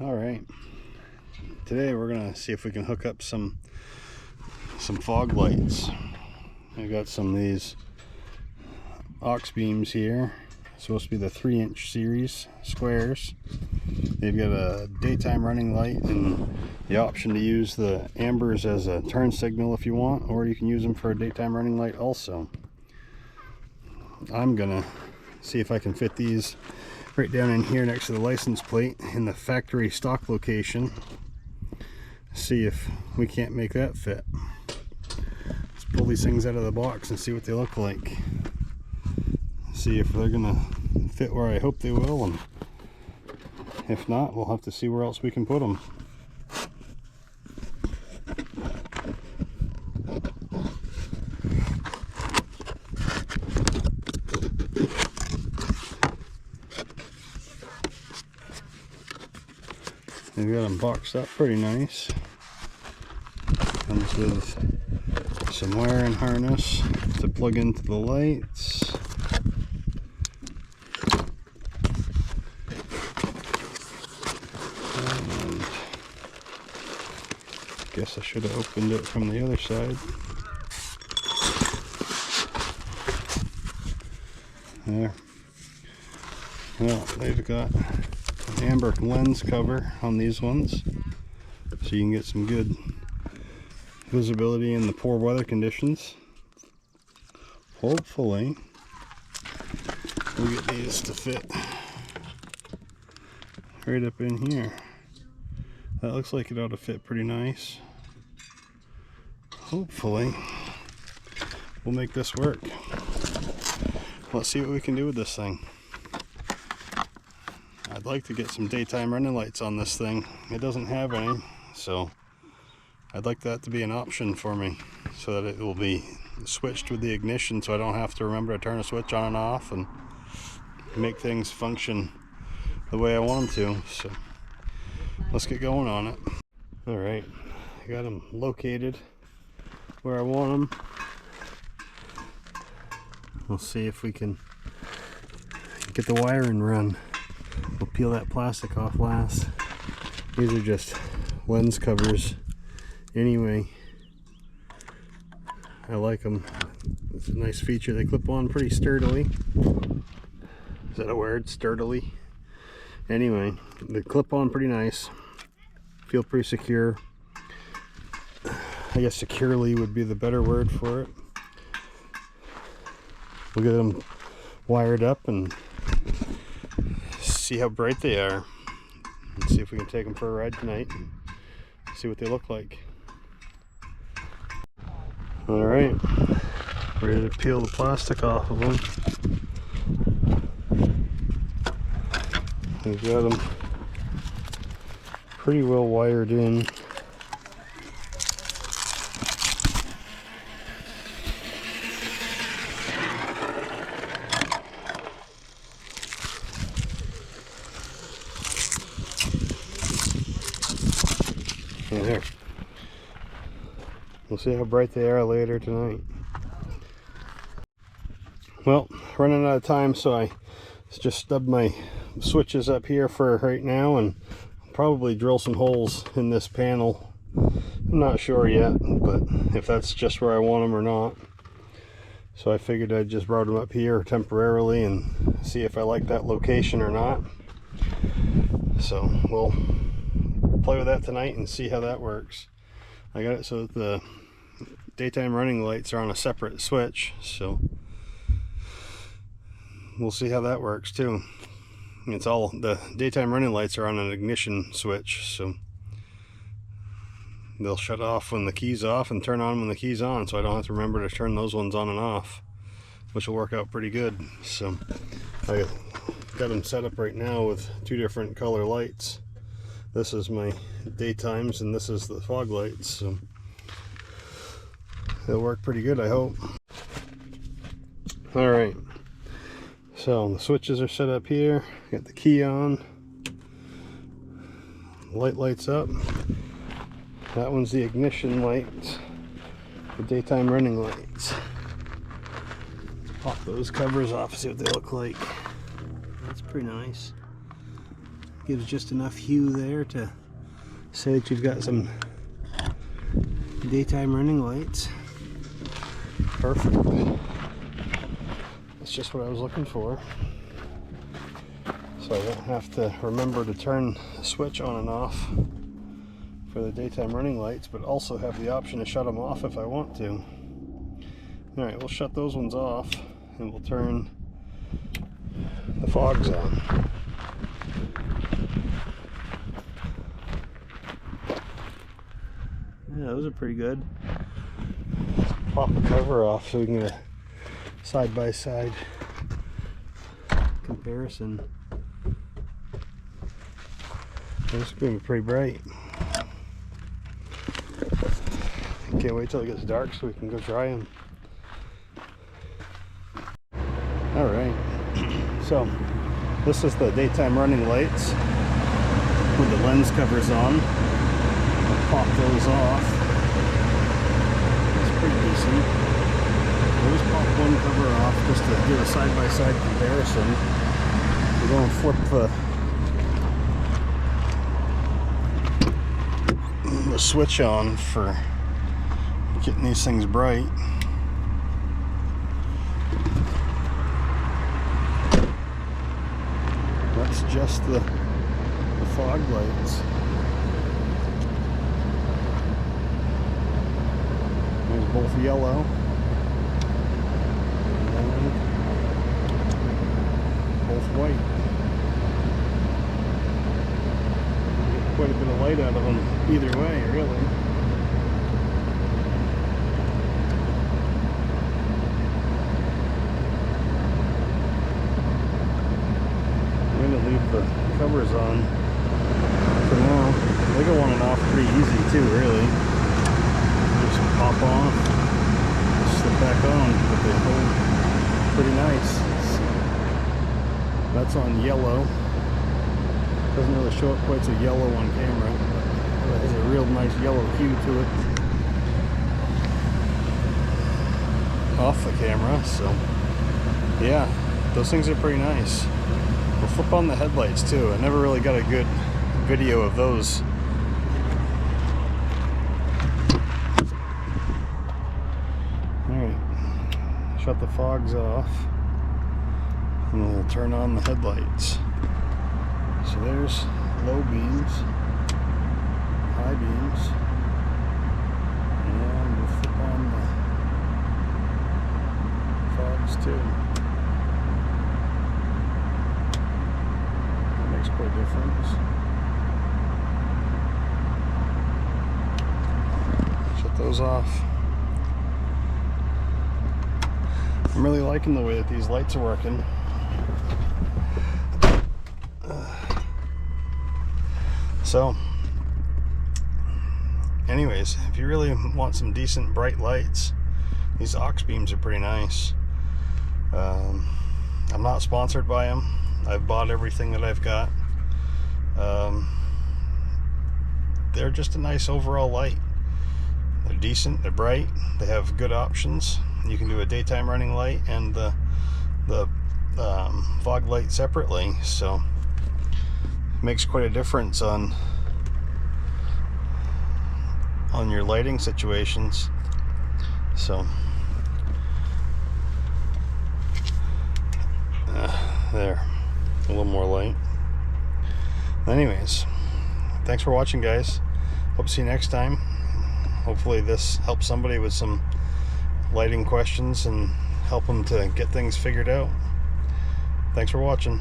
Alright, today we're gonna see if we can hook up some fog lights. I got some of these Auxbeams here. It's supposed to be the 3-inch series squares. They've got a daytime running light and the option to use the ambers as a turn signal if you want, or you can use them for a daytime running light also. I'm gonna see if I can fit these right down in here next to the license plate in the factory stock location. See if we can't make that fit. Let's pull these things out of the box and see what they look like. See if they're gonna fit where I hope they will, and if not, we'll have to see where else we can put them. They've got them boxed up pretty nice. Comes with some wiring harness to plug into the lights. And I guess I should have opened it from the other side. There. Well, they've got amber lens cover on these ones, so you can get some good visibility in the poor weather conditions. Hopefully we'll get these to fit right up in here. That looks like it ought to fit pretty nice. Hopefully we'll make this work. Let's see what we can do with this thing. I'd like to get some daytime running lights on this thing. It doesn't have any, so I'd like that to be an option for me, so that it will be switched with the ignition, so I don't have to remember to turn a switch on and off and make things function the way I want them to. So let's get going on it. Alright, I got them located where I want them. We'll see if we can get the wiring run. We'll peel that plastic off last. These are just lens covers anyway. I like them. It's a nice feature. They clip on pretty sturdily. Is that a word? Sturdily? Anyway, they clip on pretty nice. Feel pretty secure. I guess securely would be the better word for it. We'll get them wired up and see how bright they are, and see if we can take them for a ride tonight and see what they look like. Alright, ready to peel the plastic off of them. We've got them pretty well wired in. There. We'll see how bright they are later tonight. Well, running out of time, so I just stubbed my switches up here for right now, and I'll probably drill some holes in this panel. I'm not sure yet, but if that's just where I want them or not. So I figured I'd just route them up here temporarily and see if I like that location or not. So we'll play with that tonight and see how that works. I got it so that the daytime running lights are on a separate switch, so we'll see how that works too. It's all, the daytime running lights are on an ignition switch, so they'll shut off when the key's off and turn on when the key's on, so I don't have to remember to turn those ones on and off, which will work out pretty good. So I got them set up right now with 2 different color lights. This is my daytimes and this is the fog lights, so it'll work pretty good, I hope. Alright, so the switches are set up here. Got the key on. The light lights up. That one's the ignition light, the daytime running lights. Pop those covers off, see what they look like. That's pretty nice. gives just enough hue there to say that you've got some daytime running lights. Perfect. That's just what I was looking for. So I don't have to remember to turn the switch on and off for the daytime running lights, but also have the option to shut them off if I want to. Alright, we'll shut those ones off and we'll turn the fogs on. Yeah, those are pretty good. Pop the cover off so we can get a side-by-side comparison. This is going to be pretty bright. Can't wait till it gets dark so we can go dry them. Alright, so this is the daytime running lights with the lens covers on. I'll pop those off. It's pretty decent. I'll just pop one cover off just to do a side-by-side comparison. We're going to flip the switch on for getting these things bright. That's just the fog lights. There's both yellow and both white. Get quite a bit of light out of them either way, really. I'm going to leave the covers on for now. They go on and off pretty easy too, really. Just pop off, slip back on, but they hold pretty nice. That's on yellow. Doesn't really show up quite so yellow on camera, but it has a real nice yellow hue to it off the camera. So yeah, those things are pretty nice. We'll flip on the headlights too. I never really got a good video of those. Alright, shut the fogs off and we'll turn on the headlights. So there's low beams, high beams, and we'll flip on the fogs too. Quite a difference. Shut those off. I'm really liking the way that these lights are working. So anyways, if you really want some decent bright lights, these Auxbeams are pretty nice. I'm not sponsored by them. I've bought everything that I've got. They're just a nice overall light. They're decent, they're bright, they have good options. You can do a daytime running light and the fog light separately, so it makes quite a difference on your lighting situations. So there, a little more light. Anyways, thanks for watching, guys. Hope to see you next time. Hopefully this helps somebody with some lighting questions and help them to get things figured out. Thanks for watching.